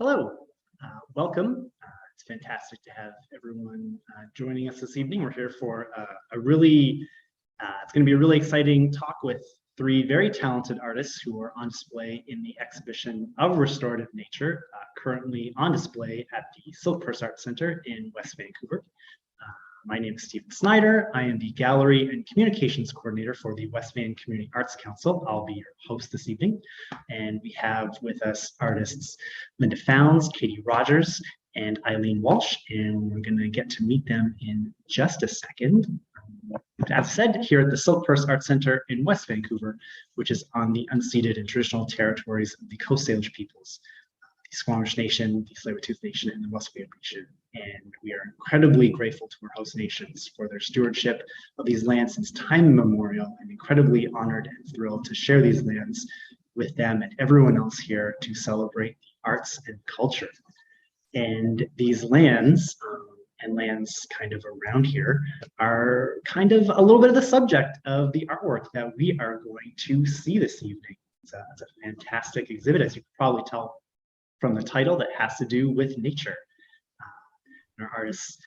Hello, welcome. It's fantastic to have everyone joining us this evening. We're here for it's going to be a really exciting talk with three very talented artists who are on display in the exhibition of restorative nature, currently on display at the Silk Purse Art Center in West Vancouver. My name is Stephen Snyder. I am the Gallery and Communications Coordinator for the West Van Community Arts Council. I'll be your host this evening. And we have with us artists Lynda Fownes, Rodgers and Eileen Walsh, and we're going to get to meet them in just a second. As said, here at the Silk Purse Art Center in West Vancouver, which is on the unceded and traditional territories of the Coast Salish peoples, the Squamish Nation, the Tsleil-Waututh Nation, and the Musqueam Nation. And we are incredibly grateful to our host nations for their stewardship of these lands since time immemorial, and incredibly honored and thrilled to share these lands with them and everyone else here to celebrate the arts and culture. And these lands and lands kind of around here are kind of a little bit of the subject of the artwork that we are going to see this evening. It's a fantastic exhibit, as you can probably tell from the title, that has to do with nature. Our artists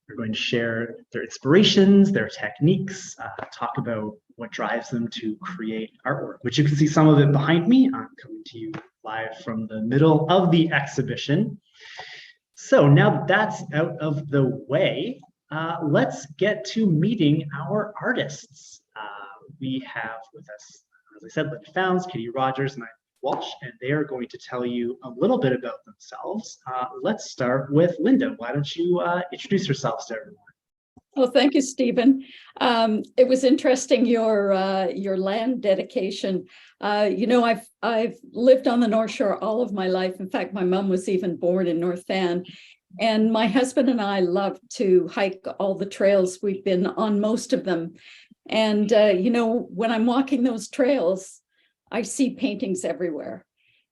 are going to share their inspirations, their techniques, talk about what drives them to create artwork, which you can see some of it behind me. I'm coming to you live from the middle of the exhibition. So now that that's out of the way, let's get to meeting our artists. We have with us, as I said, Lynda Fownes, Rodgers, and Walsh, and they are going to tell you a little bit about themselves. Let's start with Lynda. Why don't you introduce yourselves to everyone? Well, thank you, Stephen. It was interesting, your land dedication. I've lived on the North Shore all of my life. In fact, my mom was even born in North Van. And my husband and I love to hike all the trails. We've been on most of them. And, when I'm walking those trails, I see paintings everywhere.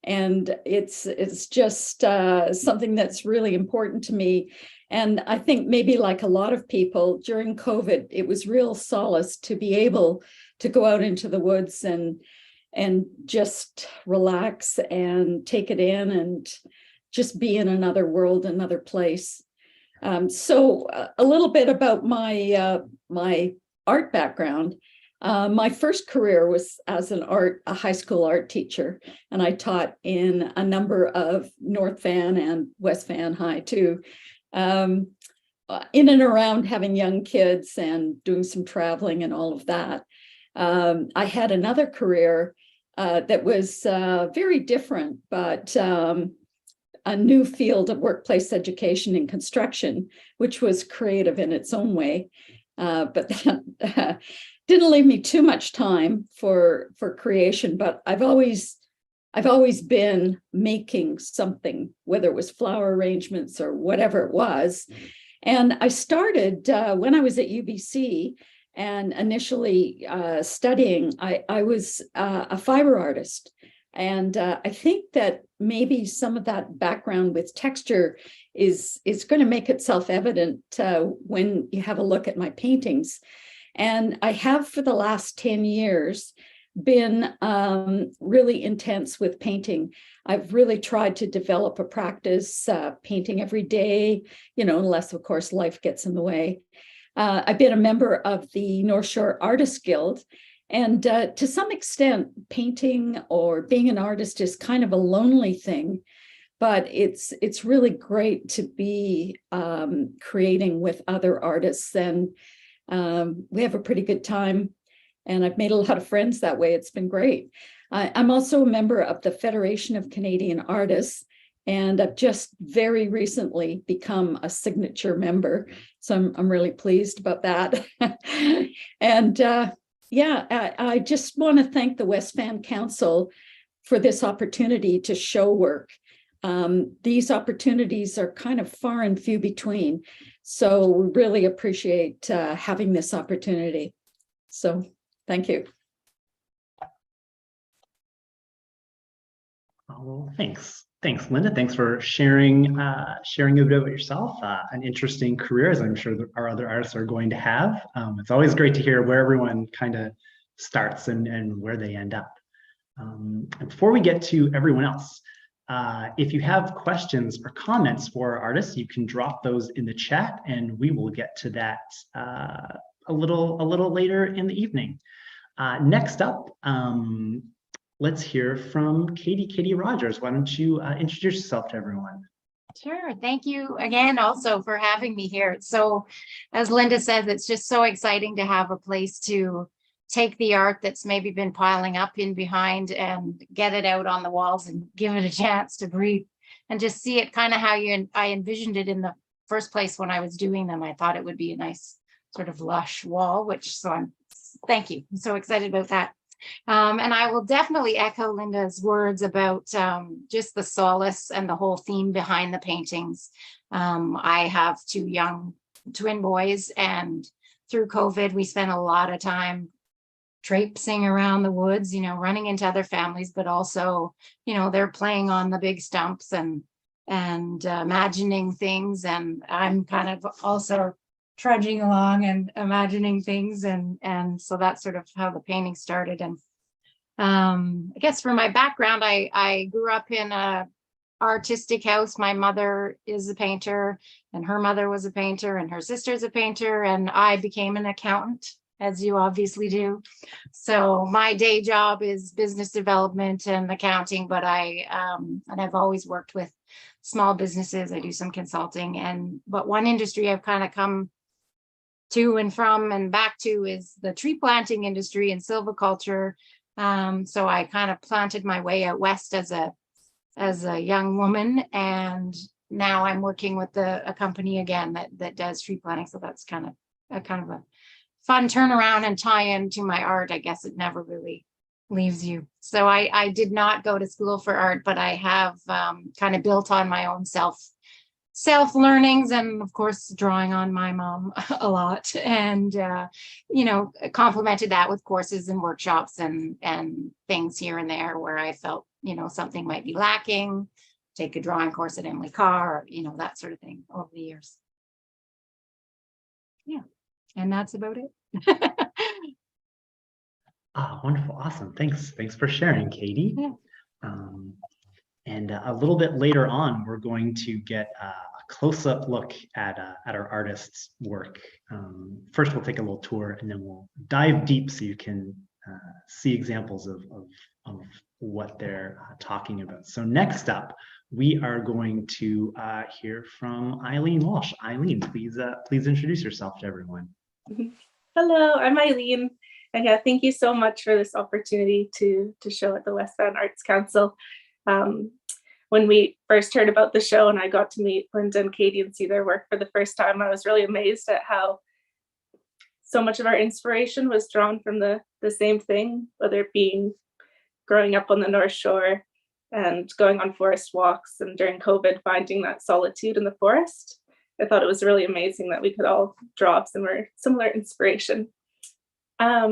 And it's just something that's really important to me. And I think maybe like a lot of people during COVID, it was real solace to be able to go out into the woods and just relax and take it in and just be in another world, another place. So a little bit about my art background. My first career was as a high school art teacher, and I taught in a number of North Van and West Van High too, in and around having young kids and doing some traveling and all of that. I had another career that was very different, but a new field of workplace education and construction, which was creative in its own way. But that didn't leave me too much time for creation, but I've always been making something, whether it was flower arrangements or whatever it was. And I started when I was at UBC and initially studying. I was a fiber artist. And I think that maybe some of that background with texture is going to make itself evident when you have a look at my paintings. And I have for the last 10 years been really intense with painting. I've really tried to develop a practice painting every day, unless of course life gets in the way. I've been a member of the North Shore Artists Guild. And to some extent, painting or being an artist is kind of a lonely thing, but it's really great to be creating with other artists. And we have a pretty good time, and I've made a lot of friends that way. It's been great. I'm also a member of the Federation of Canadian Artists, and I've just very recently become a signature member. So I'm really pleased about that. And I just want to thank the West Van Council for this opportunity to show work. These opportunities are kind of far and few between. So we really appreciate having this opportunity. So thank you. Oh, thanks. Thanks, Lynda. Thanks for sharing a bit about yourself. An interesting career, as I'm sure our other artists are going to have. It's always great to hear where everyone kind of starts and where they end up. And before we get to everyone else, If you have questions or comments for our artists, you can drop those in the chat, and we will get to that a little later in the evening. Next up, let's hear from Katie Rodgers. Why don't you introduce yourself to everyone? Sure. Thank you again also for having me here. So, as Lynda says, it's just so exciting to have a place to take the art that's maybe been piling up in behind and get it out on the walls and give it a chance to breathe and just see it kind of how I envisioned it in the first place when I was doing them. I thought it would be a nice sort of lush wall, thank you. I'm so excited about that. And I will definitely echo Lynda's words about just the solace and the whole theme behind the paintings. I have 2 young twin boys, and through COVID, we spent a lot of time traipsing around the woods, running into other families, but also, they're playing on the big stumps and imagining things. And I'm kind of also trudging along and imagining things, and so that's sort of how the painting started. And I guess for my background, I grew up in a artistic house. My mother is a painter, and her mother was a painter, and her sister's a painter, and I became an accountant, as you obviously do. So my day job is business development and accounting, but I've always worked with small businesses. I do some consulting, but one industry I've kind of come to and from and back to is the tree planting industry and silviculture. So I kind of planted my way out west as a young woman, and now I'm working with a company again that does tree planting. So that's kind of a fun turnaround and tie into my art. I guess it never really leaves you. So I did not go to school for art, but I have kind of built on my own self learnings, and of course drawing on my mom a lot, and complemented that with courses and workshops and things here and there where I felt something might be lacking. Take a drawing course at Emily Carr, that sort of thing over the years. Yeah, and that's about it. Wonderful, awesome. Thanks for sharing, Katie. Yeah. And a little bit later on, we're going to get a close-up look at our artist's work. First, we'll take a little tour, and then we'll dive deep so you can see examples of what they're talking about. So next up, we are going to hear from Eileen Walsh. Eileen, please introduce yourself to everyone. Hello, I'm Eileen. And yeah, thank you so much for this opportunity to show at the West Van Arts Council. When we first heard about the show and I got to meet Lynda and Katie and see their work for the first time, I was really amazed at how so much of our inspiration was drawn from the same thing, whether it being growing up on the North Shore and going on forest walks, and during COVID, finding that solitude in the forest. I thought it was really amazing that we could all draw similar inspiration. A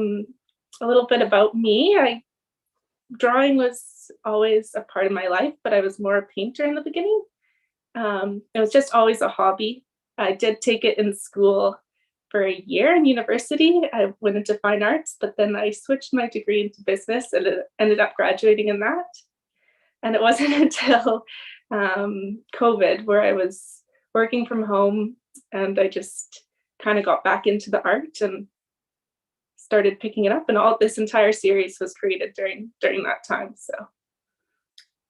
little bit about me. Drawing was always a part of my life, but I was more a painter in the beginning. It was just always a hobby. I did take it in school for a year in university. I went into fine arts, but then I switched my degree into business and ended up graduating in that. And it wasn't until COVID where I was working from home and I just kind of got back into the art and started picking it up, and all this entire series was created during that time. So,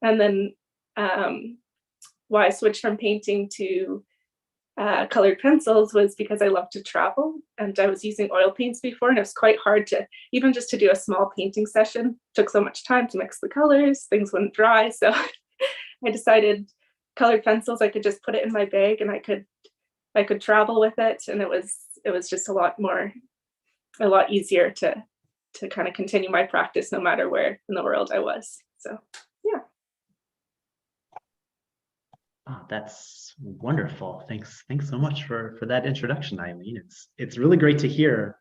and then why I switched from painting to colored pencils was because I love to travel, and I was using oil paints before, and it was quite hard to even just to do a small painting session. It took so much time to mix the colors, things wouldn't dry. So I decided colored pencils, I could just put it in my bag and I could travel with it, and it was just a lot easier to kind of continue my practice no matter where in the world I was. So yeah. Oh, that's wonderful. Thanks so much for that introduction, Eileen. It's really great to hear.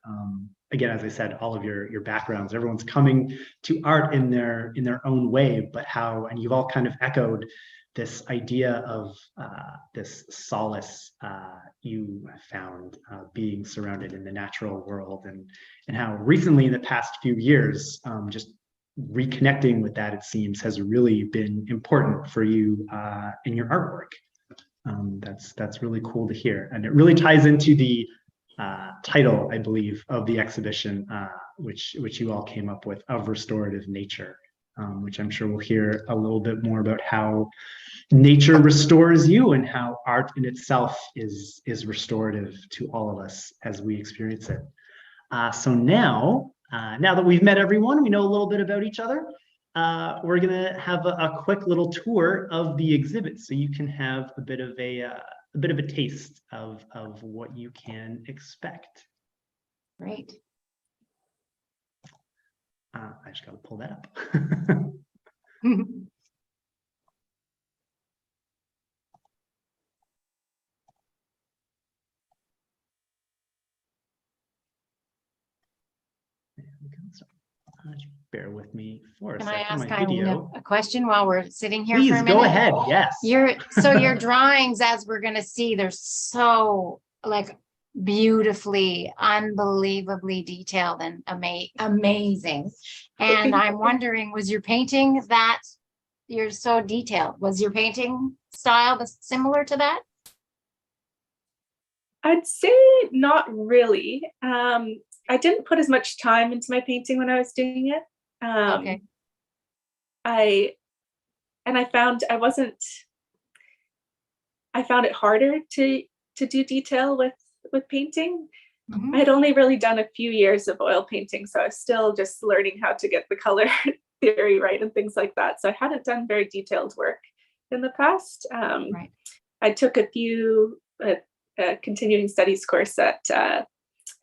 Again, as I said, all of your backgrounds, everyone's coming to art in their own way, but and you've all kind of echoed this idea of this solace you found being surrounded in the natural world, and how recently in the past few years, just reconnecting with that, it seems, has really been important for you in your artwork. That's really cool to hear. And it really ties into the title, I believe, of the exhibition, which you all came up with, of Restorative Nature, which I'm sure we'll hear a little bit more about how nature restores you and how art in itself is restorative to all of us as we experience it. So now that we've met everyone, we know a little bit about each other. We're gonna have a quick little tour of the exhibit, so you can have a bit of a taste of what you can expect. Great. I just gotta pull that up. Bear with me for a Can I second. ask My Eileen video. a question while we're sitting here for Please a go minute? ahead. Yes. Your drawings, as we're gonna see, they're so like beautifully, unbelievably detailed and amazing. And I'm wondering, was your painting that you're so detailed? Was your painting style similar to that? I'd say not really. I didn't put as much time into my painting when I was doing it. Okay. I found it harder to do detail with painting. Mhm. I had only really done a few years of oil painting, so I was still just learning how to get the color theory right and things like that. So I hadn't done very detailed work in the past. Right. I took a continuing studies course at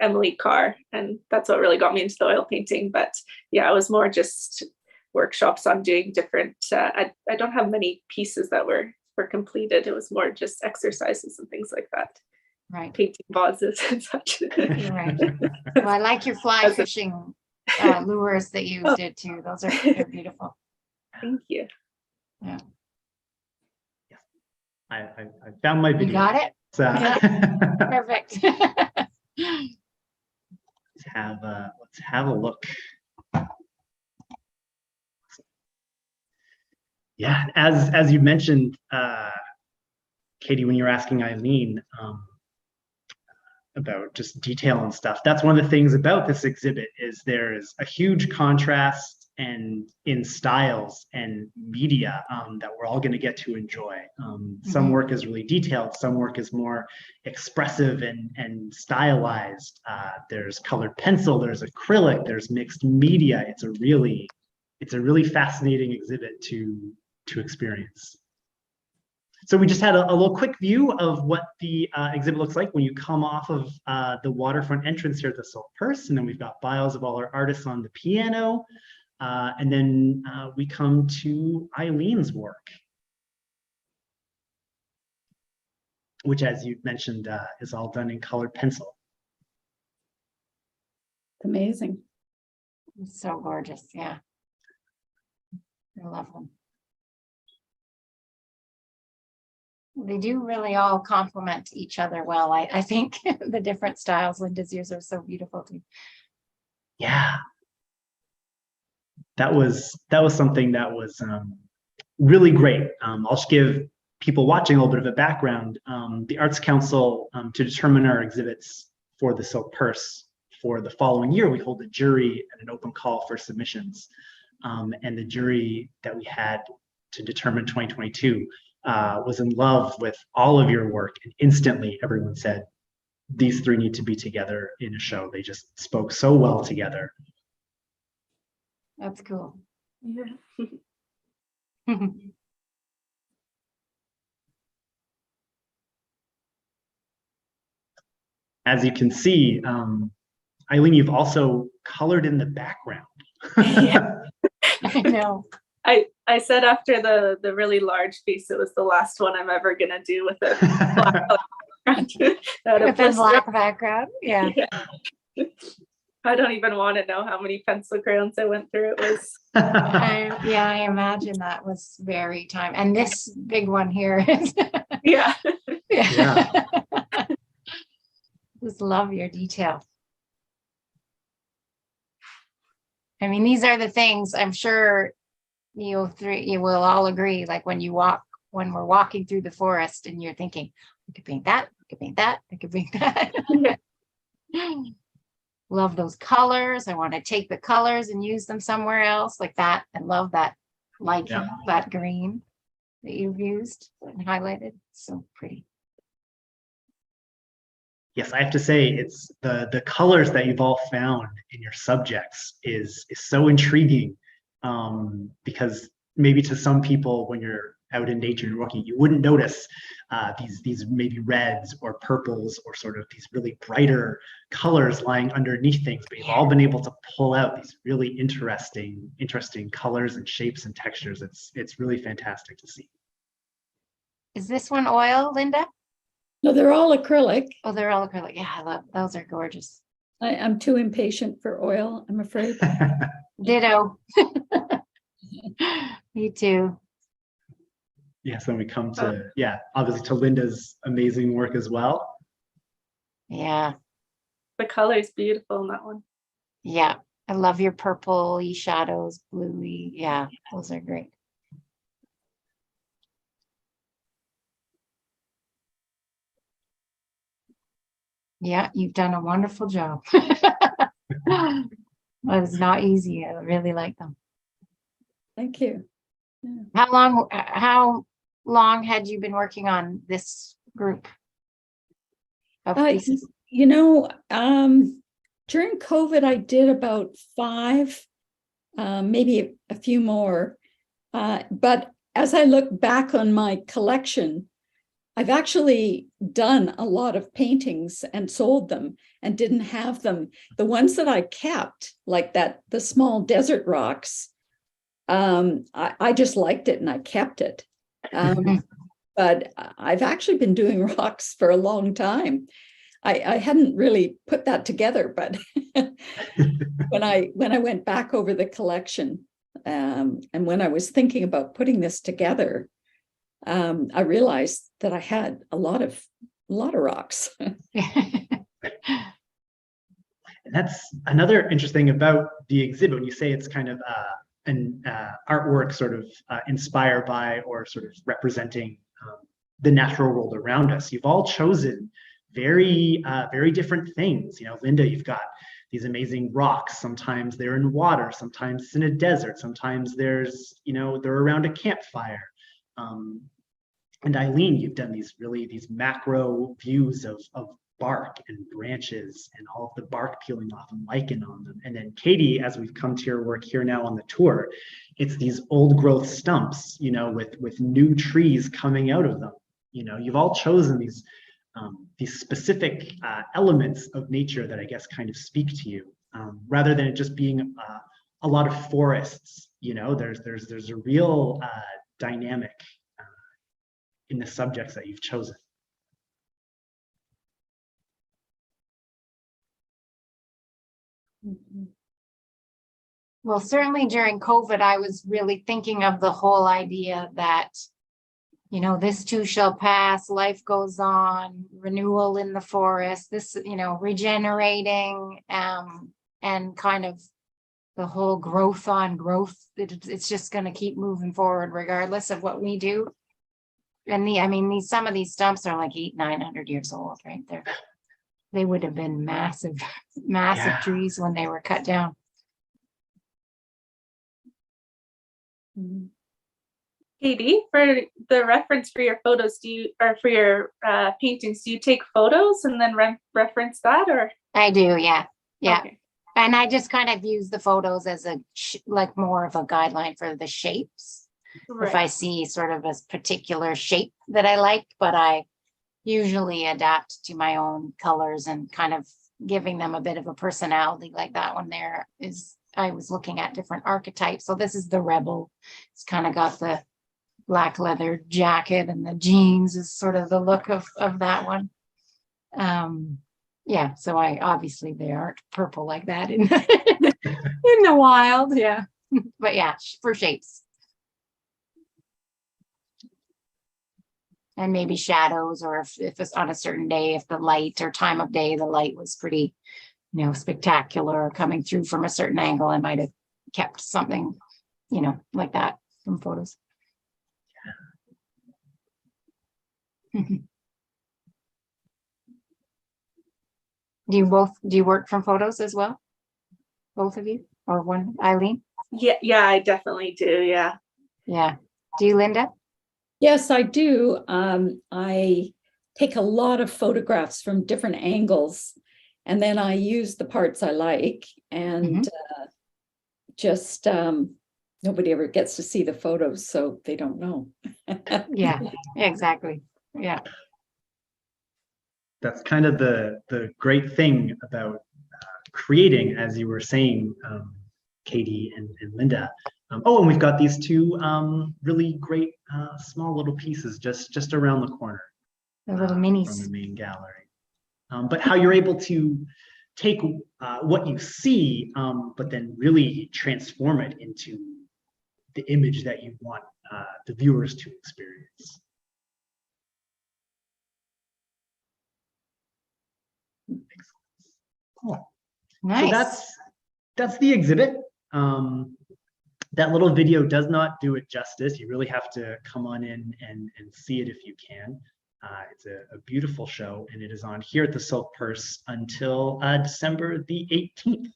Emily Carr, and that's what really got me into the oil painting. But yeah, it was more just workshops on doing different. I don't have many pieces that were completed. It was more just exercises and things like that. Right. Painting vases and such. You're right. Well, I like your fly fishing lures that you did too. They're beautiful. Thank you. Yeah. I found my video. You got it? So, Perfect. let's have a look. Yeah, as you mentioned, Katie, when you're asking Eileen about just detail and stuff, that's one of the things about this exhibit is there's a huge contrast and in styles and media that we're all going to get to enjoy. Some work is really detailed, some work is more expressive and stylized. There's colored pencil, there's acrylic, there's mixed media. It's a really fascinating exhibit to experience. So we just had a little quick view of what the exhibit looks like when you come off of the waterfront entrance here at the Silk Purse, and then we've got bios of all our artists on the piano. And then we come to Eileen's work, which, as you mentioned, is all done in colored pencil. Amazing. It's so gorgeous. Yeah. I love them. They do really all complement each other well. I think the different styles. Lynda's yours are so beautiful too. Yeah. That was something that was really great. I'll just give people watching a little bit of a background. The Arts Council, to determine our exhibits for the Silk Purse for the following year, we hold a jury and an open call for submissions. And the jury that we had to determine 2022 was in love with all of your work, and instantly everyone said, these three need to be together in a show. They just spoke so well together. That's cool. Yeah. As you can see, Eileen, you've also colored in the background. Yeah. I know. I said after the really large piece, it was the last one I'm ever gonna do with a black background. With a black background. Yeah. Yeah. I don't even want to know how many pencil crayons I went through. It was. I imagine that was very time. And this big one here is. Yeah. Yeah. Just love your detail. I mean, these are the things I'm sure you will all agree, like when we're walking through the forest and you're thinking, I could paint that, I could paint that, I could paint that. Love those colors. I want to take the colors and use them somewhere else like that. I love that light, that green that you've used and highlighted. So pretty. Yes, I have to say it's the colors that you've all found in your subjects is so intriguing, because maybe to some people when you're out in nature and walking, you wouldn't notice these maybe reds or purples or sort of these really brighter colors lying underneath things, but you've all been able to pull out these really interesting colors and shapes and textures. It's really fantastic to see. Is this one oil, Lynda? No, they're all acrylic. Oh, they're all acrylic. Yeah, I love those. Are gorgeous. I'm too impatient for oil, I'm afraid. Ditto. Me too. Yes, then we come to, obviously to Lynda's amazing work as well. Yeah. The color is beautiful in that one. Yeah. I love your purple-y shadows, bluey. Yeah, those are great. Yeah, you've done a wonderful job. It was not easy. I really like them. Thank you. Yeah. How long had you been working on this group of pieces? During COVID, I did about 5, maybe a few more. But as I look back on my collection, I've actually done a lot of paintings and sold them and didn't have them. The ones that I kept, like the small desert rocks, I just liked it and I kept it. But I've actually been doing rocks for a long time. I hadn't really put that together, but when I went back over the collection, and when I was thinking about putting this together, I realized that I had a lot of rocks. That's another interesting about the exhibit. When you say it's kind of an artwork sort of inspired by or sort of representing the natural world around us, you've all chosen very different things. Lynda, you've got these amazing rocks. Sometimes they're in water, sometimes it's in a desert, sometimes they're around a campfire. And Eileen, you've done these macro views of bark and branches and all of the bark peeling off and lichen on them. And then Katie, as we've come to your work here now on the tour, it's these old growth stumps, with new trees coming out of them. You've all chosen these specific elements of nature that I guess kind of speak to you, rather than it just being a lot of forests. There's a real dynamic in the subjects that you've chosen. Well, certainly during COVID, I was really thinking of the whole idea that, this too shall pass, life goes on, renewal in the forest, this, regenerating, and kind of the whole growth on growth. It's just going to keep moving forward regardless of what we do. And some of these stumps are like 800-900 years old, right? They would have been massive trees when they were cut down. Katie, for the reference for your photos, for your paintings, do you take photos and then reference that, or? I do, yeah. Okay. And I just kind of use the photos as more of a guideline for the shapes. Right. If I see sort of a particular shape that I like, but I usually adapt to my own colors and kind of giving them a bit of a personality. Like that one there I was looking at different archetypes. So this is the rebel. It's kind of got the black leather jacket, and the jeans is sort of the look of that one. So obviously they aren't purple like that in the wild. But for shapes. And maybe shadows, or if it's on a certain day, if the light or time of day, the light was pretty, spectacular, coming through from a certain angle, I might have kept something, like that from photos. Do you work from photos as well? Both of you, or one, Eileen? Yeah, I definitely do. Yeah. Yeah. Do you, Lynda? Yes, I do. I take a lot of photographs from different angles, and then I use the parts I like, and just nobody ever gets to see the photos, so they don't know. Yeah, exactly. Yeah. That's kind of the great thing about creating, as you were saying, Katie and Lynda. Oh, and we've got these two really great small little pieces just around the corner. The little from minis. the main gallery. But how you're able to take what you see, but then really transform it into the image that you want the viewers to experience. Cool. Nice. So that's the exhibit. That little video does not do it justice. You really have to come on in and see it if you can. It's a beautiful show, and it is on here at the Silk Purse until December the 18th.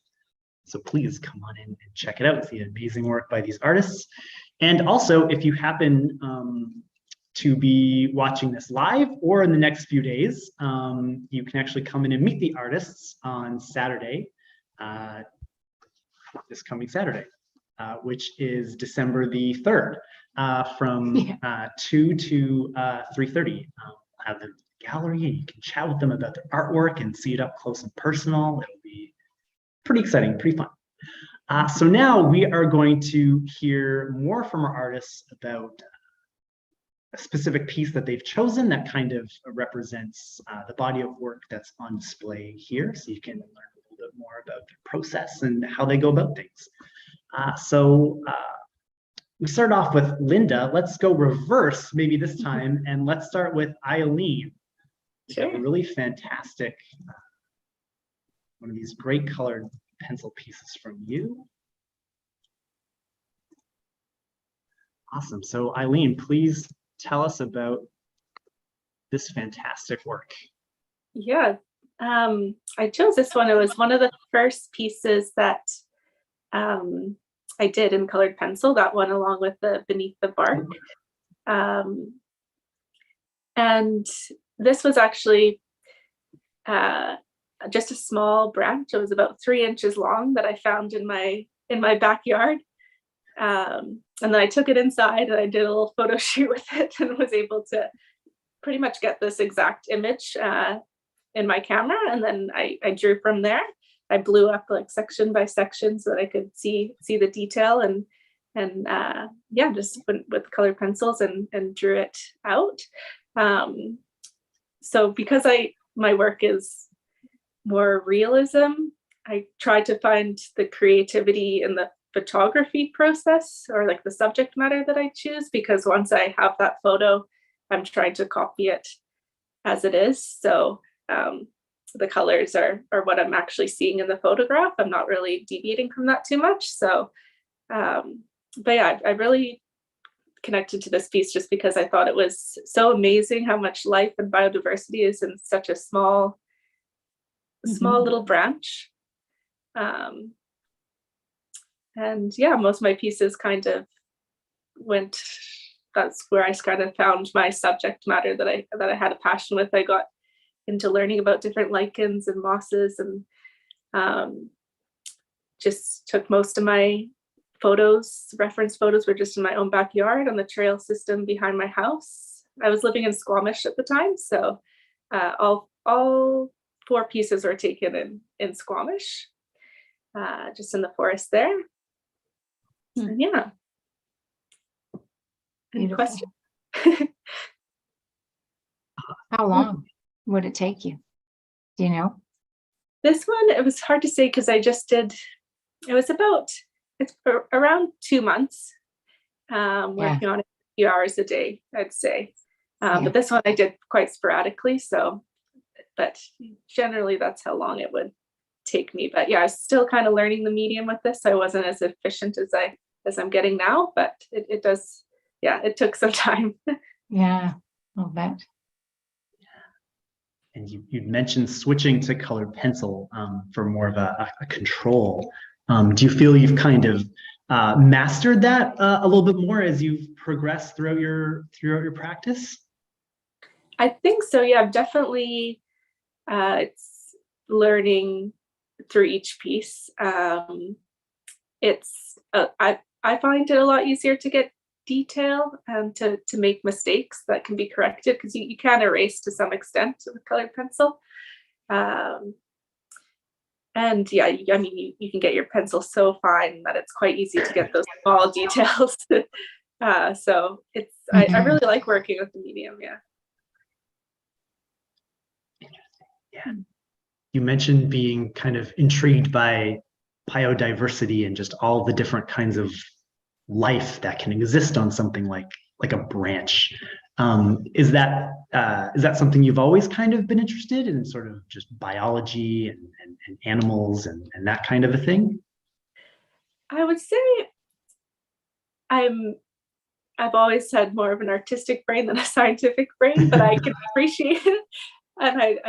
So please come on in and check it out. See amazing work by these artists. And also, if you happen to be watching this live or in the next few days, you can actually come in and meet the artists on Saturday, this coming Saturday, which is December the 3rd, from 2 to 3:30. Have the gallery, and you can chat with them about their artwork and see it up close and personal. It'll be pretty exciting, pretty fun. So now we are going to hear more from our artists about a specific piece that they've chosen that kind of represents the body of work that's on display here. So you can learn a little bit more about their process and how they go about things. We start off with Lynda. Let's go reverse maybe this time, and let's start with Eileen. Sure. A really fantastic, one of these great colored pencil pieces from you. Awesome. So Eileen, please tell us about this fantastic work. Yeah, I chose this one. It was one of the first pieces that I did in colored pencil, that one along with the Beneath the Bark. And this was actually just a small branch. It was about 3 inches long that I found in my backyard. And then I took it inside and I did a little photo shoot with it and was able to pretty much get this exact image in my camera. And then I drew from there. I blew up like section by section so that I could see the detail, and yeah, just went with colored pencils and drew it out. So because my work is more realism, I tried to find the creativity in the photography process, or like the subject matter that I choose, because once I have that photo, I'm trying to copy it as it is. So the colors are what I'm actually seeing in the photograph. I'm not really deviating from that too much. So, but yeah, I really connected to this piece just because I thought it was so amazing how much life and biodiversity is in such a small little branch. And yeah, most of my pieces kind of that's where I kind of found my subject matter that I had a passion with. I got into learning about different lichens and mosses, and just took most of my reference photos were just in my own backyard on the trail system behind my house. I was living in Squamish at the time, so all 4 pieces were taken in Squamish, just in the forest there. And yeah. Any question? How long would it take you? Do you know? This one, it was hard to say because I just did, it's around 2 months, working on it a few hours a day, I'd say. But this one I did quite sporadically. So, but generally that's how long it would take me. But yeah, I was still kind of learning the medium with this. I wasn't as efficient as I'm getting now, but it does, yeah, it took some time. Yeah, I'll bet. And you mentioned switching to colored pencil for more of a control. Do you feel you've kind of mastered that a little bit more as you've progressed throughout your practice? I think so. Yeah, I've definitely, it's learning through each piece. It's I find it a lot easier to get detail and to make mistakes that can be corrected, because you can erase to some extent with colored pencil. And yeah, I mean, you can get your pencil so fine that it's quite easy to get those small details. So it's I really like working with the medium. Yeah. Yeah. You mentioned being kind of intrigued by biodiversity and just all the different kinds of life that can exist on something like a branch. Is that something you've always kind of been interested in, sort of just biology and animals and that kind of a thing? I would say I've always had more of an artistic brain than a scientific brain, but I can appreciate it. And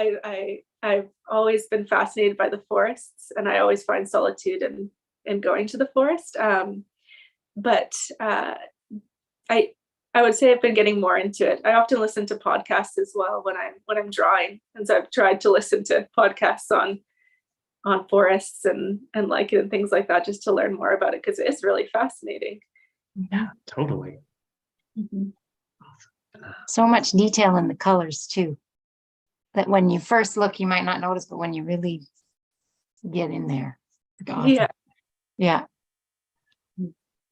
I've always been fascinated by the forests, and I always find solitude in going to the forest. But I would say I've been getting more into it. I often listen to podcasts as well when I'm drawing, and so I've tried to listen to podcasts on forests and lichen and things like that, just to learn more about it, because it is really fascinating. Yeah, totally. Mhm. So much detail in the colors too, that when you first look, you might not notice, but when you really get in there. It's awesome. Yeah. Yeah.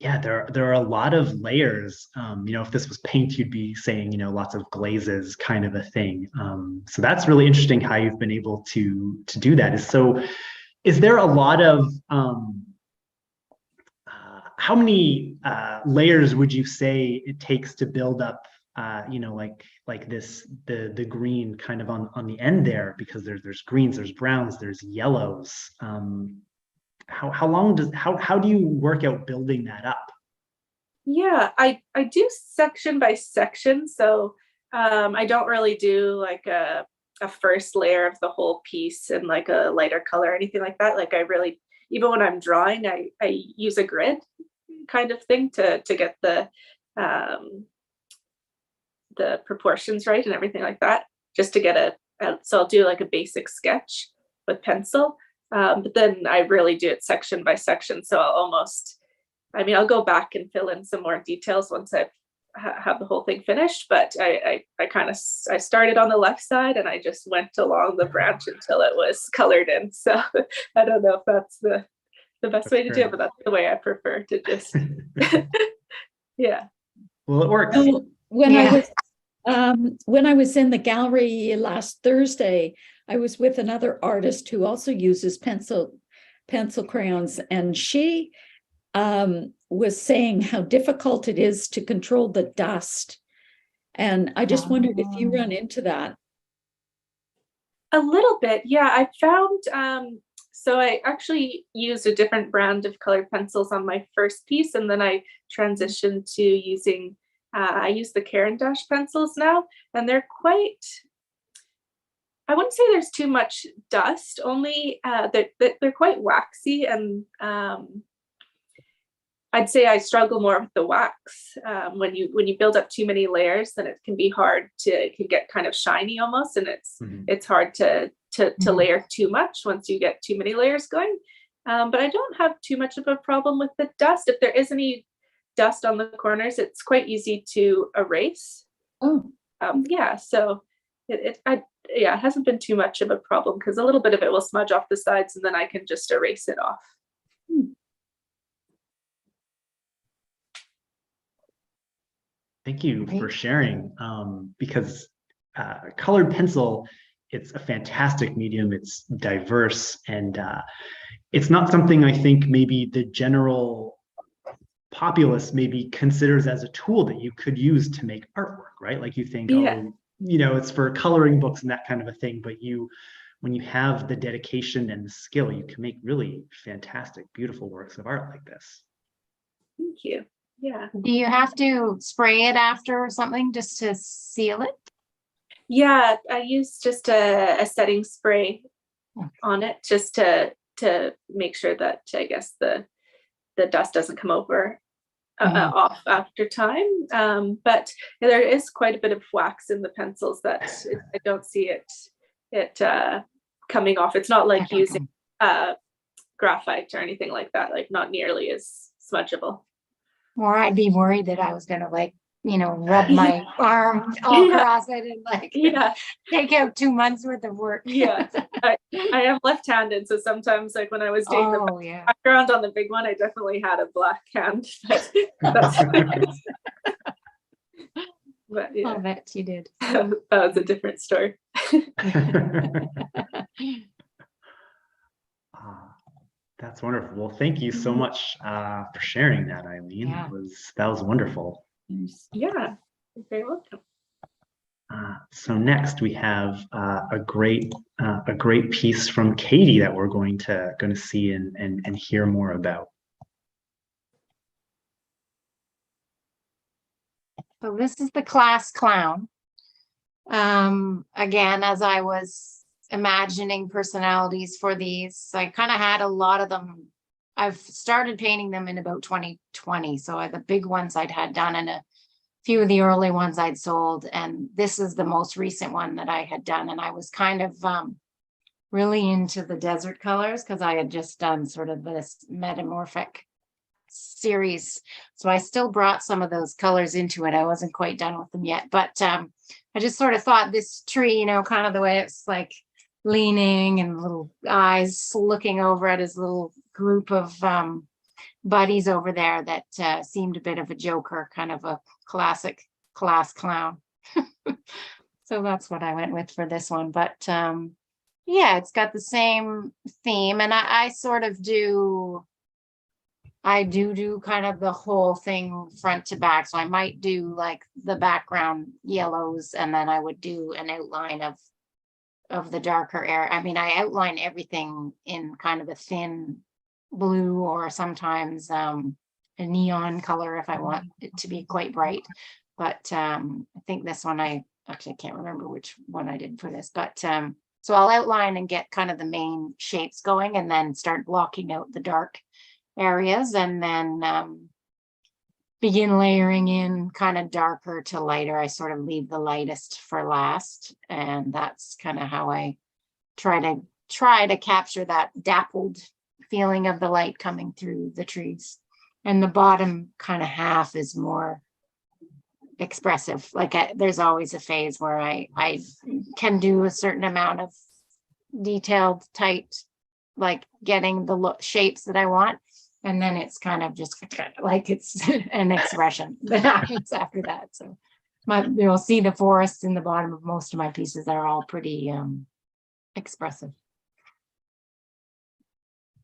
Yeah, there are a lot of layers. If this was paint, you'd be saying, lots of glazes kind of a thing. So that's really interesting how you've been able to do that. Is there a lot of how many layers would you say it takes to build up like this, the green kind of on the end there, because there's greens, there's browns, there's yellows. How do you work out building that up? Yeah, I do section by section. So I don't really do like a first layer of the whole piece in like a lighter color or anything like that. Like I really, even when I'm drawing, I use a grid kind of thing to get the proportions right and everything like that, just to get so I'll do like a basic sketch with pencil. But then I really do it section by section. So I'll go back and fill in some more details once I have the whole thing finished. But I started on the left side and I just went along the branch until it was colored in. So I don't know if that's the best way to do it, but that's the way I prefer to just, yeah. Well, it works. So when I was in the gallery last Thursday, I was with another artist who also uses pencil crayons, and she was saying how difficult it is to control the dust. And I just wondered if you run into that. A little bit, yeah. I found, so I actually used a different brand of colored pencils on my first piece, and then I transitioned to using, I use the Caran d'Ache pencils now, and they're quite, I wouldn't say there's too much dust, only they're quite waxy, and I'd say I struggle more with the wax. When you build up too many layers, then it can be hard it can get kind of shiny almost, and it's hard to layer too much once you get too many layers going. But I don't have too much of a problem with the dust. If there is any dust on the corners, it's quite easy to erase. Oh, yeah. So it hasn't been too much of a problem, because a little bit of it will smudge off the sides, and then I can just erase it off. Thank you for sharing, because colored pencil, it's a fantastic medium. It's diverse, and it's not something I think maybe the general populace maybe considers as a tool that you could use to make artwork, right? Like you think, Yeah. it's for coloring books and that kind of a thing, but when you have the dedication and the skill, you can make really fantastic, beautiful works of art like this. Thank you. Yeah. Do you have to spray it after or something just to seal it? Yeah, I use just a setting spray on it just to make sure that, I guess, the dust doesn't come over off after time. But there is quite a bit of wax in the pencils that I don't see it coming off. It's not like using graphite or anything like that, like not nearly as smudgeable. Or I'd be worried that I was gonna like, rub my arm all across it and like take out 2 months worth of work. Yeah. I am left-handed, so sometimes like when I was doing the background on the big one, I definitely had a black hand. But yeah. I bet you did. That was a different story. That's wonderful. Well, thank you so much for sharing that, Eileen. Yeah. That was wonderful. Yeah, you're very welcome. So next we have a great piece from Katie that we're going to see and hear more about. So this is the class clown. Again, as I was imagining personalities for these, I kind of had a lot of them. I've started painting them in about 2020. So the big ones I'd had done and a few of the early ones I'd sold. And this is the most recent one that I had done. And I was kind of really into the desert colors because I had just done sort of this metamorphic series. So I still brought some of those colors into it. I wasn't quite done with them yet, but I just sort of thought this tree, kind of the way it's like leaning and little eyes looking over at his little group of buddies over there that seemed a bit of a joker, kind of a classic class clown. So that's what I went with for this one. But yeah, it's got the same theme, and I sort of do kind of the whole thing front to back. So I might do like the background yellows, and then I would do an outline of the darker area. I mean, I outline everything in kind of a thin blue or sometimes a neon color if I want it to be quite bright. But I think this one, I actually can't remember which one I did for this, but so I'll outline and get kind of the main shapes going and then start blocking out the dark areas, and then begin layering in kind of darker to lighter. I sort of leave the lightest for last, and that's kind of how I try to capture that dappled feeling of the light coming through the trees. And the bottom kind of half is more expressive. Like there's always a phase where I can do a certain amount of detailed, tight, like getting the shapes that I want. And then it's kind of just like it's an expression that happens after that. So you'll see the forests in the bottom of most of my pieces are all pretty expressive.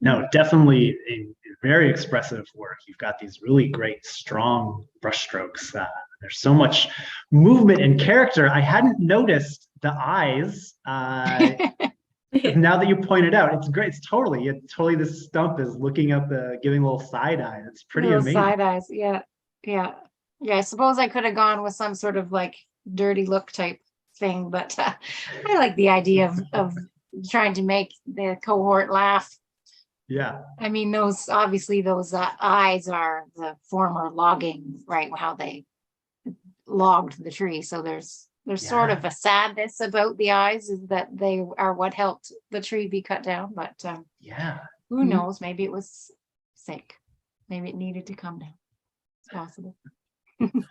No, definitely a very expressive work. You've got these really great, strong brushstrokes. There's so much movement and character. I hadn't noticed the eyes. Now that you pointed out, it's great. It's totally this stump is looking up giving a little side eye. It's pretty amazing. Side eyes, yeah. I suppose I could have gone with some sort of like dirty look type thing, but I like the idea of trying to make the cohort laugh. Yeah. I mean, those eyes are the former logging, right? How they logged the tree. So there's sort of a sadness about the eyes, is that they are what helped the tree be cut down. But who knows? Maybe it was sick. Maybe it needed to come down. It's possible. And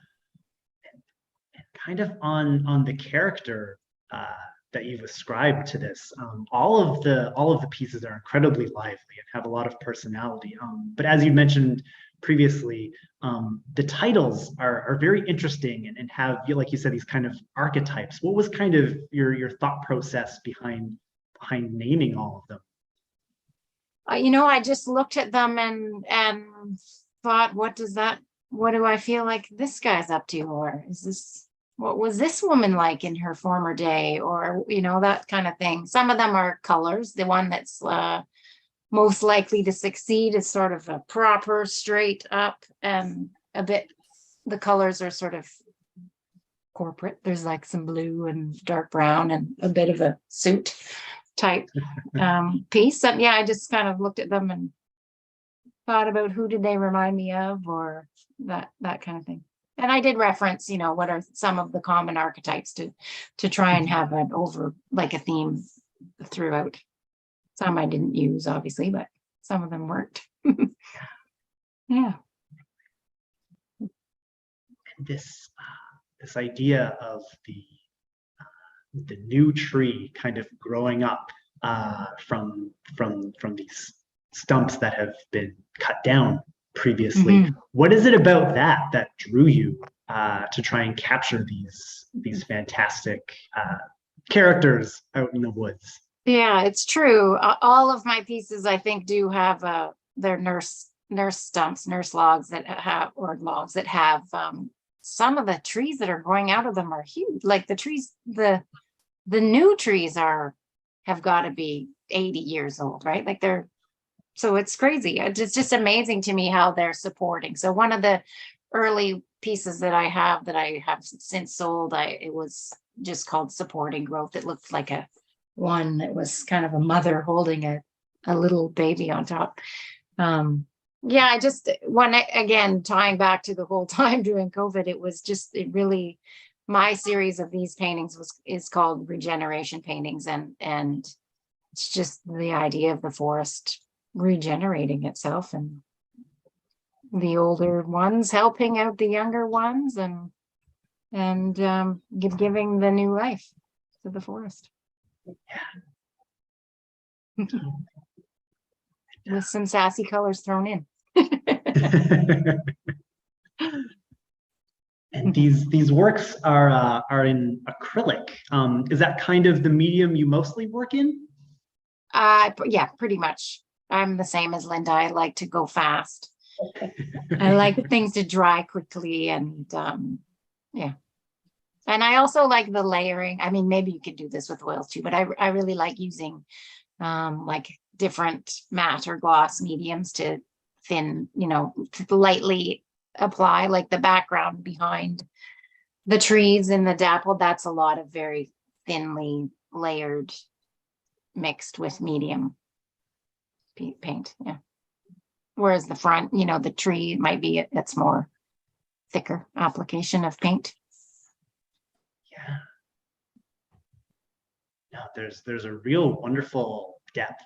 kind of on the character that you've ascribed to this, all of the pieces are incredibly lively and have a lot of personality. But as you mentioned previously, the titles are very interesting and have, like you said, these kind of archetypes. What was kind of your thought process behind naming all of them? I just looked at them and thought, what do I feel like this guy's up to? Or is this what was this woman like in her former day, or that kind of thing. Some of them are colors. The one that's most likely to succeed is sort of a proper straight up, and a bit, the colors are sort of corporate. There's like some blue and dark brown and a bit of a suit type piece. And yeah, I just kind of looked at them and thought about who did they remind me of, or that kind of thing. And I did reference, what are some of the common archetypes to try and have an over, like a theme throughout. Some I didn't use, obviously, but some of them worked. Yeah. And this idea of the new tree kind of growing up from these stumps that have been cut down previously. Mm-hmm. What is it about that drew you to try and capture these fantastic characters out in the woods? Yeah, it's true. All of my pieces, I think, do have their nurse stumps, nurse logs that have, or logs that have some of the trees that are growing out of them are huge. Like the trees, the new trees have got to be 80 years old, right? Like so it's crazy. It's just amazing to me how they're supporting. So one of the early pieces that I have since sold, it was just called Supporting Growth. It looked like one that was kind of a mother holding a little baby on top. Yeah, I just again, tying back to the whole time during COVID, my series of these paintings is called Regeneration Paintings, and it's just the idea of the forest regenerating itself, and the older ones helping out the younger ones, and giving the new life to the forest. Yeah. With some sassy colors thrown in. And these works are in acrylic. Is that kind of the medium you mostly work in? Yeah, pretty much. I'm the same as Lynda. I like to go fast. I like things to dry quickly, and yeah. And I also like the layering. I mean, maybe you could do this with oils too, but I really like using like different matte or gloss mediums to thin, to lightly apply, like the background behind the trees and the dappled. That's a lot of very thinly layered mixed with medium paint. Yeah. Whereas the front, the tree might be, it's more thicker application of paint. Yeah. No, there's a real wonderful depth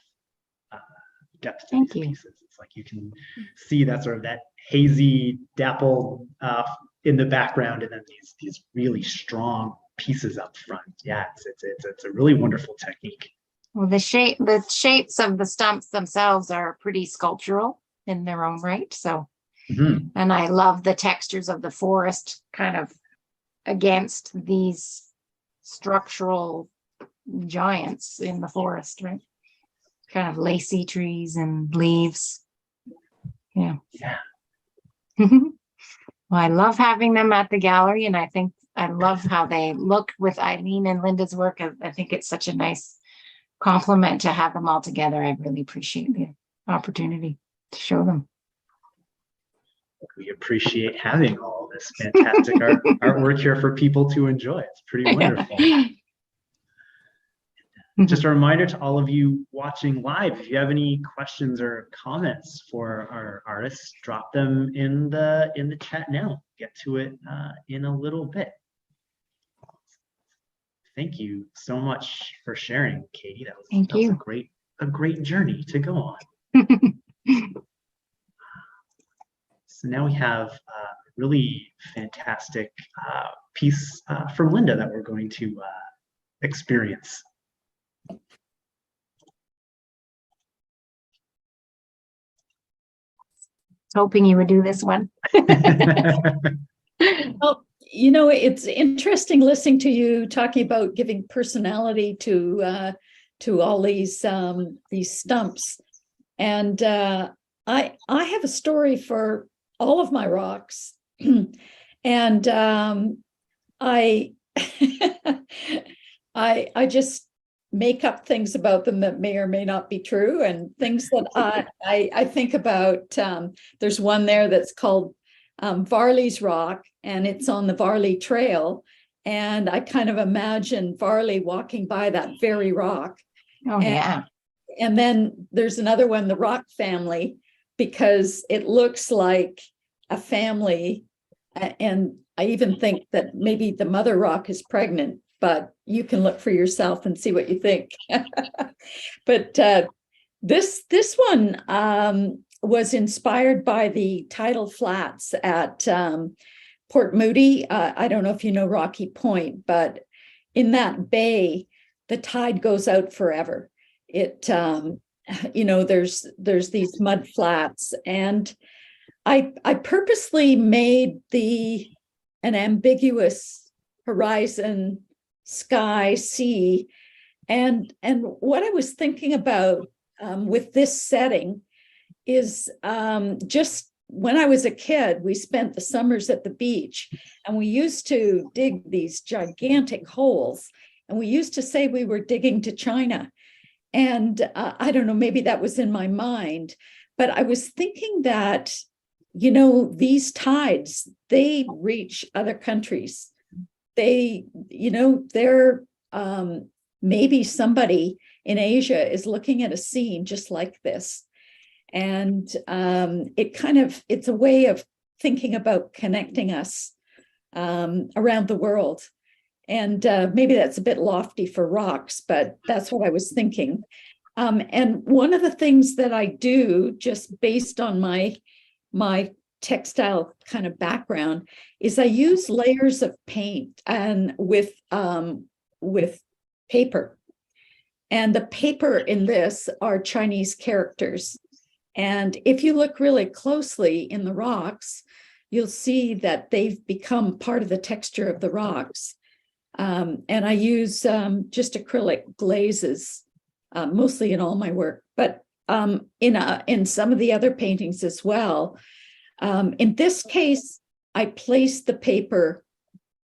to Thank these you. pieces. It's like you can see that sort of that hazy dapple in the background, and then these really strong pieces up front. Yeah, it's a really wonderful technique. Well, the shapes of the stumps themselves are pretty sculptural in their own right. So, and I love the textures of the forest kind of against these structural giants in the forest, right? Kind of lacy trees and leaves. Yeah. Well, I love having them at the gallery, and I think I love how they look with Eileen and Lynda's work. I think it's such a nice compliment to have them all together. I really appreciate the opportunity to show them. We appreciate having all this fantastic artwork here for people to enjoy. It's pretty wonderful. Just a reminder to all of you watching live, if you have any questions or comments for our artists, drop them in the chat now. Get to it in a little bit. Thank you so much for sharing, Katie. That was a great journey to go on. So now we have a really fantastic piece from Lynda that we're going to experience. Hoping you would do this one. Well, it's interesting listening to you talking about giving personality to all these stumps, and I have a story for all of my rocks, and I I just make up things about them that may or may not be true, and things that I think about. There's one there that's called Varley's Rock, and it's on the Varley Trail. And I kind of imagine Varley walking by that very rock. Oh, yeah. And then there's another one, the Rock family, because it looks like a family. And I even think that maybe the mother rock is pregnant, but you can look for yourself and see what you think. But this one was inspired by the tidal flats at Port Moody. I don't know if you know Rocky Point, but in that bay, the tide goes out forever. It, there's these mud flats, and I purposely made an ambiguous horizon, sky, sea, and what I was thinking about with this setting is just when I was a kid, we spent the summers at the beach, and we used to dig these gigantic holes, and we used to say we were digging to China. And I don't know, maybe that was in my mind, but I was thinking that, these tides, they reach other countries. They're maybe somebody in Asia is looking at a scene just like this. And it's a way of thinking about connecting us around the world. And maybe that's a bit lofty for rocks, but that's what I was thinking. And one of the things that I do, just based on my textile kind of background, is I use layers of paint and with paper. And the paper in this are Chinese characters. And if you look really closely in the rocks, you'll see that they've become part of the texture of the rocks. And I use just acrylic glazes, mostly in all my work, but in some of the other paintings as well. In this case, I placed the paper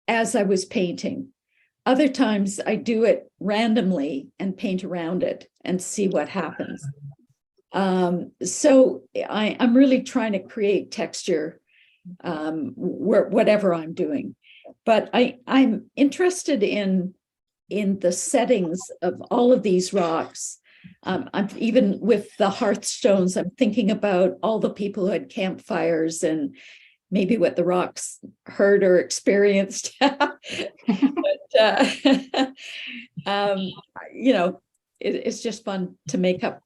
as I was painting. Other times I do it randomly and paint around it and see what happens. So I'm really trying to create texture whatever I'm doing. But I'm interested in the settings of all of these rocks. I'm even with the hearthstones, I'm thinking about all the people who had campfires and maybe what the rocks heard or experienced. But, it's just fun to make up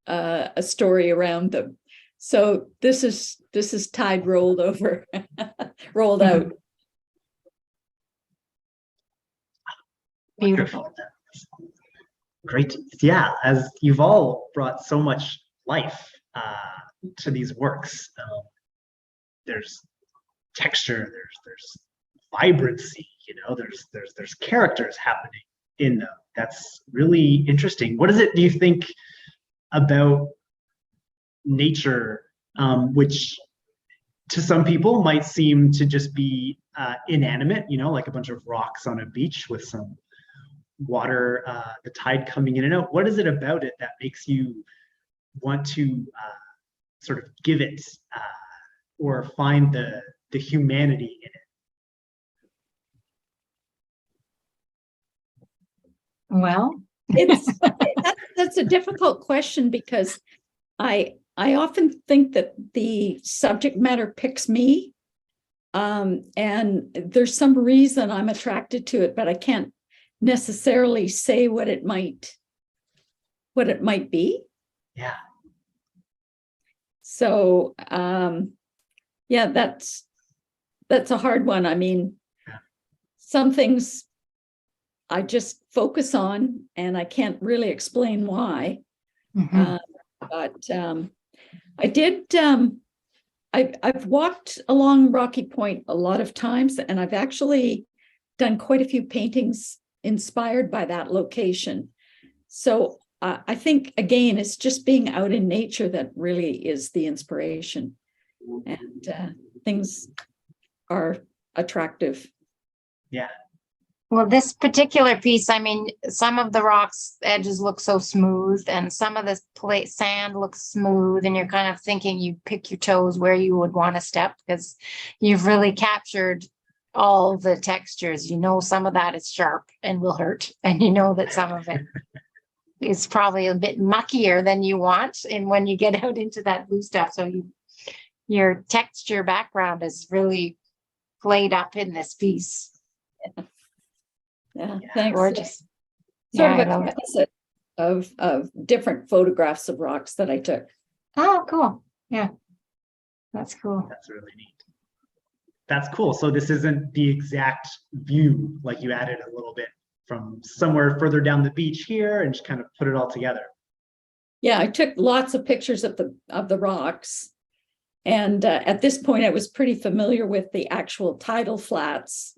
a story around them. So this is tide rolled over, rolled out. Beautiful. Great. Yeah, as you've all brought so much life to these works. There's texture, there's vibrancy, there's characters happening in them. That's really interesting. What is it, do you think, about nature, which to some people might seem to just be inanimate, like a bunch of rocks on a beach with some water, the tide coming in and out? What is it about it that makes you want to sort of give it or find the humanity in it? Well, that's a difficult question, because I often think that the subject matter picks me, and there's some reason I'm attracted to it, but I can't necessarily say what it might be. Yeah. So yeah, that's a hard one. I mean, some things I just focus on and I can't really explain why. mm-hmm. But I did I've walked along Rocky Point a lot of times, and I've actually done quite a few paintings inspired by that location. So I think, again, it's just being out in nature that really is the inspiration, and things are attractive. Yeah. Well, this particular piece, I mean, some of the rocks edges look so smooth and some of the sand looks smooth, and you're kind of thinking you pick your toes where you would want to step because you've really captured all the textures. You know, some of that is sharp and will hurt, and you know that some of it is probably a bit muckier than you want. And when you get out into that blue stuff, so your texture background is really played up in this piece. Yeah, Yeah, thanks. Gorgeous. Sort Yeah, of I a love it. composite of different photographs of rocks that I took. Oh, cool. Yeah, that's cool. That's really neat. That's cool. So this isn't the exact view, like you added a little bit from somewhere further down the beach here and just kind of put it all together. Yeah, I took lots of pictures of the rocks. And at this point, I was pretty familiar with the actual tidal flats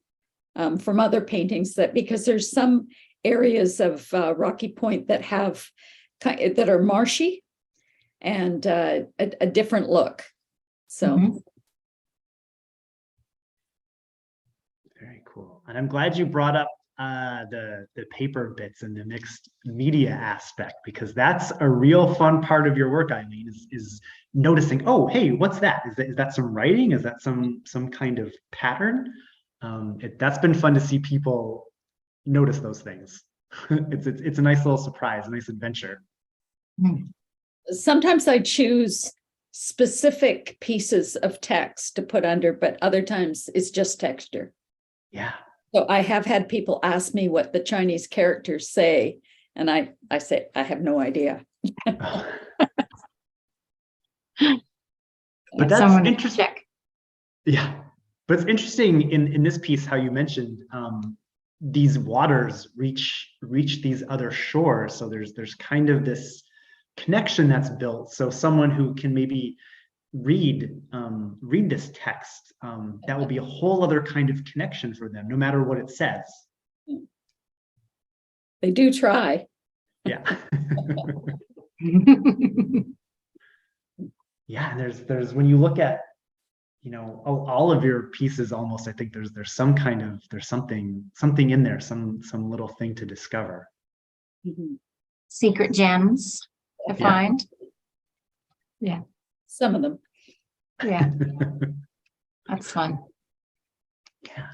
from other paintings, because there's some areas of Rocky Point that are marshy and a different look. So. Mhm. Very cool. And I'm glad you brought up the paper bits and the mixed media aspect, because that's a real fun part of your work, Eileen, is noticing, oh, hey, what's that? Is that some writing? Is that some kind of pattern? That's been fun to see people notice those things. It's a nice little surprise, a nice adventure. Sometimes I choose specific pieces of text to put under, but other times it's just texture. Yeah. So I have had people ask me what the Chinese characters say, and I say, I have no idea. But that's Someone interesting. check. Yeah, but it's interesting in this piece how you mentioned these waters reach these other shores. So there's kind of this connection that's built. So someone who can maybe read this text, that will be a whole other kind of connection for them, no matter what it says. They do try. Yeah. Yeah, and there's when you look at, you know, all of your pieces, almost, I think there's something in there, some little thing to discover. Secret gems to find. Yeah. Some of them. Yeah. That's fun. Yeah.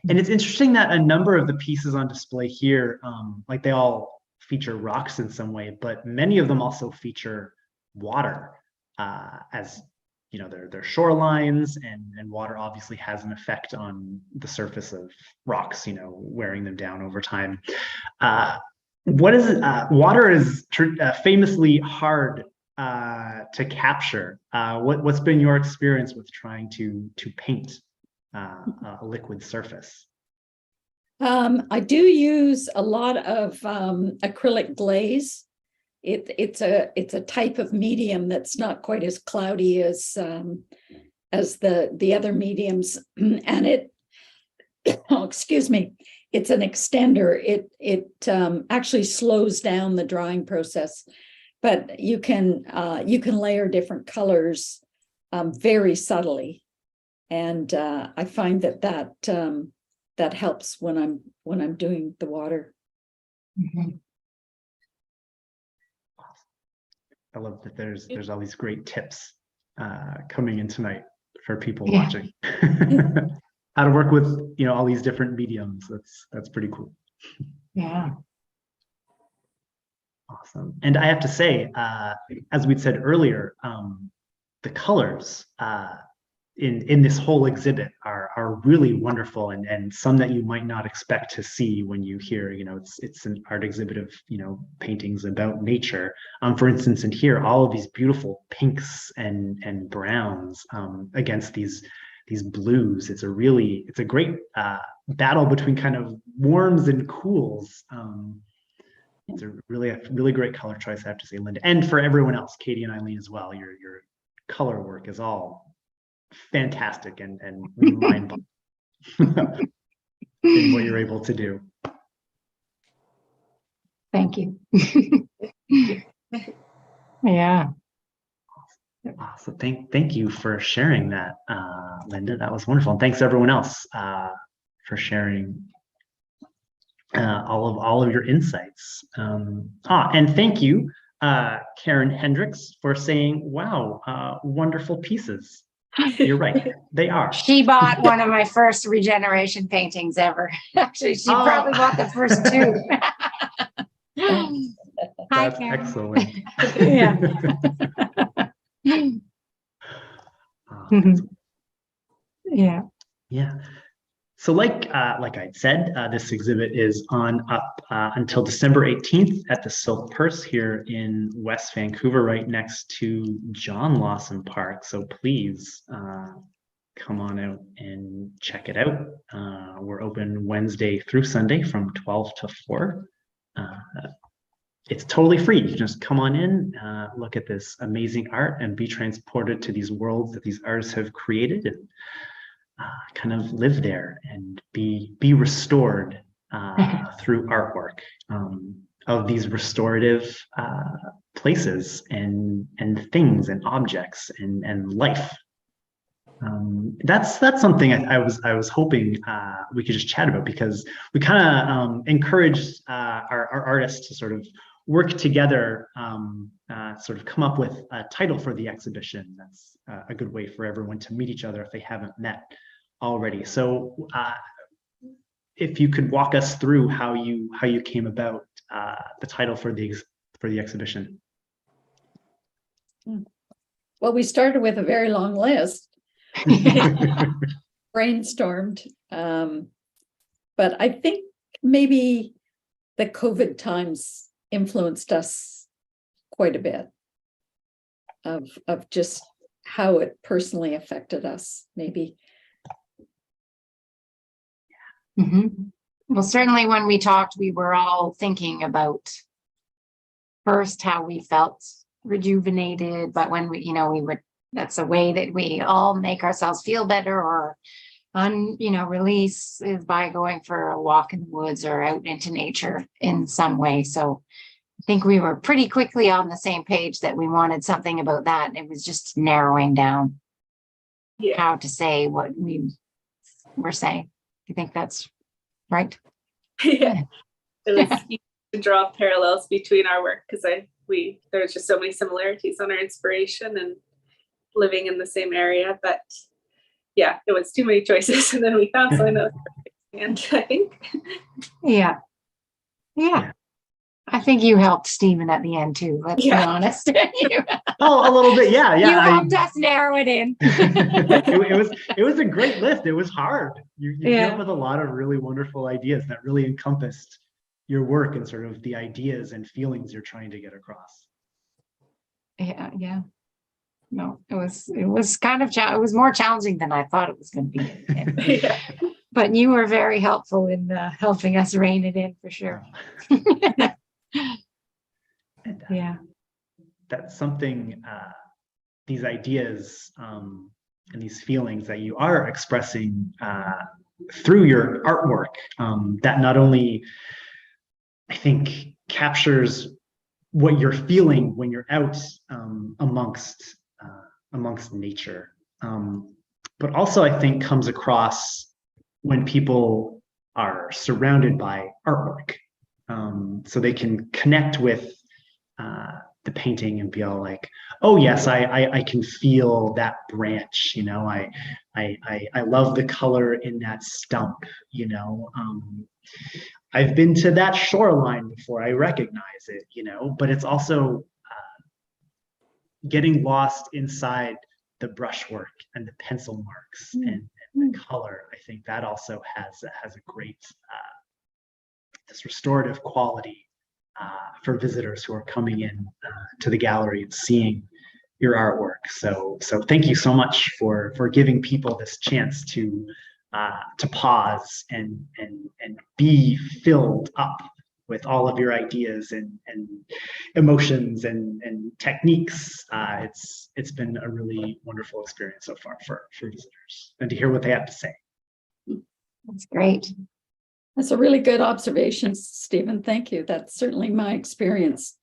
And it's interesting that a number of the pieces on display here, like they all feature rocks in some way, but many of them also feature water, as you know, they're shorelines, and water obviously has an effect on the surface of rocks, you know, wearing them down over time. Water is famously hard to capture. What's been your experience with trying to paint a liquid surface? I do use a lot of acrylic glaze. It's a type of medium that's not quite as cloudy as the other mediums, and it excuse me, it's an extender. It actually slows down the drying process, but you can layer different colors very subtly, and I find that helps when I'm doing the water. I love that there's all these great tips coming in tonight for people watching. How to work with, you know, all these different mediums. That's pretty cool. Yeah. Awesome. And I have to say, as we'd said earlier, the colors in this whole exhibit are really wonderful, and some that you might not expect to see when you hear, you know, it's an art exhibit of, you know, paintings about nature. For instance, in here, all of these beautiful pinks and browns against these blues. It's a great battle between kind of warms and cools. It's a really great color choice, I have to say, Lynda, and for everyone else, Katie and Eileen as well. Your color work is all fantastic and mind-boggling in what you're able to do. Thank you. Yeah. So thank you for sharing that, Lynda. That was wonderful. And thanks everyone else for sharing all of your insights. And thank you, Karen Hendricks, for saying, wow, wonderful pieces. You're right, they are. She bought one of my first regeneration paintings ever. Actually, she probably bought the first two. Hi, That's Karen. excellent. Yeah. Yeah. Yeah. So like I said, this exhibit is on up until December 18th at the Silk Purse here in West Vancouver, right next to John Lawson Park. So please come on out and check it out. We're open Wednesday through Sunday from 12 to 4. It's totally free. You can just come on in, look at this amazing art and be transported to these worlds that these artists have created, and kind of live there and be restored through artwork of these restorative places and things and objects and life. That's something I was hoping we could just chat about, because we kind of encouraged our artists to sort of work together, sort of come up with a title for the exhibition. That's a good way for everyone to meet each other if they haven't met already. So if you could walk us through how you came about the title for the exhibition. Well, we started with a very long list. Brainstormed, but I think maybe the COVID times influenced us quite a bit of just how it personally affected us, maybe. Well, certainly when we talked, we were all thinking about first how we felt rejuvenated, but when that's a way that we all make ourselves feel better or release, is by going for a walk in the woods or out into nature in some way. So I think we were pretty quickly on the same page that we wanted something about that. It was just narrowing down how to say what we were saying. You think that's right? Yeah, it was easy to draw parallels between our work, because there's just so many similarities on our inspiration and living in the same area. But yeah, it was too many choices, and then we found something that was perfect. And I think, yeah. I think you helped Stephen at the end too. Let's be honest. Oh, a little bit, yeah. You helped us narrow it in. it was a great list. It was hard. You came up with a lot of really wonderful ideas that really encompassed your work and sort of the ideas and feelings you're trying to get across. Yeah. No, it was kind of it was more challenging than I thought it was going to be. But you were very helpful in helping us rein it in, for sure. And, that's something, these ideas and these feelings that you are expressing through your artwork, that not only, I think, captures what you're feeling when you're out amongst nature, but also I think comes across when people are surrounded by artwork, so they can connect with the painting and be all like, oh yes, I can feel that branch, I love the color in that stump, I've been to that shoreline before, I recognize it, but it's also getting lost inside the brushwork and the pencil marks and the color. I think that also has a great this restorative quality for visitors who are coming in to the gallery and seeing your artwork. So thank you so much for giving people this chance to pause and be filled up with all of your ideas and emotions and techniques. It's been a really wonderful experience so far for visitors, and to hear what they have to say. That's great. That's a really good observation, Stephen. Thank you. That's certainly my experience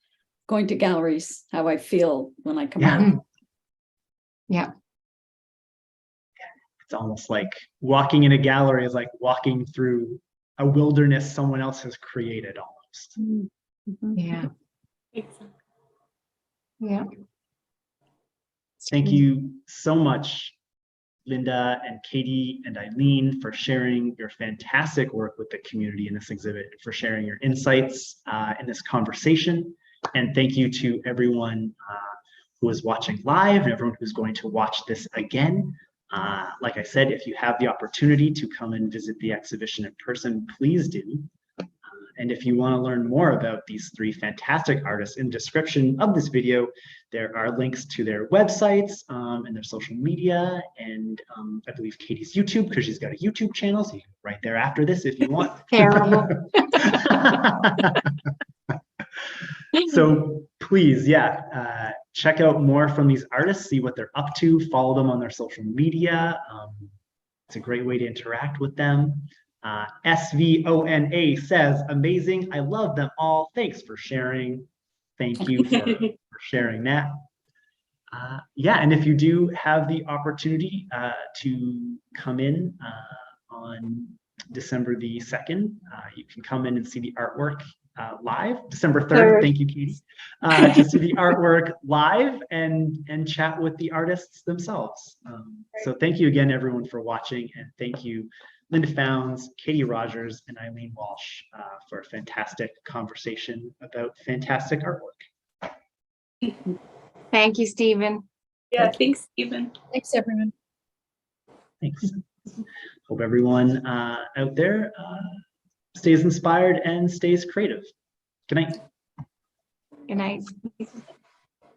going to galleries, how I feel when I come out. Yeah. It's almost like walking in a gallery is like walking through a wilderness someone else has created almost. Mhm. Yeah. Yeah. Thank you so much, Lynda and Katie and Eileen, for sharing your fantastic work with the community in this exhibit, and for sharing your insights in this conversation. And thank you to everyone who is watching live and everyone who's going to watch this again. Like I said, if you have the opportunity to come and visit the exhibition in person, please do. And if you want to learn more about these three fantastic artists, in the description of this video, there are links to their websites and their social media, and I believe Katie's YouTube, because she's got a YouTube channel, so you can right there after this if you want. Terrible. So please, yeah, check out more from these artists, see what they're up to, follow them on their social media. It's a great way to interact with them. SVONA says, amazing. I love them all. Thanks for sharing. Thank you for sharing that. Yeah, and if you do have the opportunity to come in on December the 2nd, you can come in and see the artwork live. December 3rd, thank you, Katie, to see the artwork live and chat with the artists themselves. So thank you again, everyone, for watching, and thank you, Lynda Fownes, Katie Rodgers, and Eileen Walsh for a fantastic conversation about fantastic artwork. Thank you, Stephen. Yeah, thanks, Stephen. Thanks, everyone. Thanks. Hope everyone out there stays inspired and stays creative. Good night. Good night.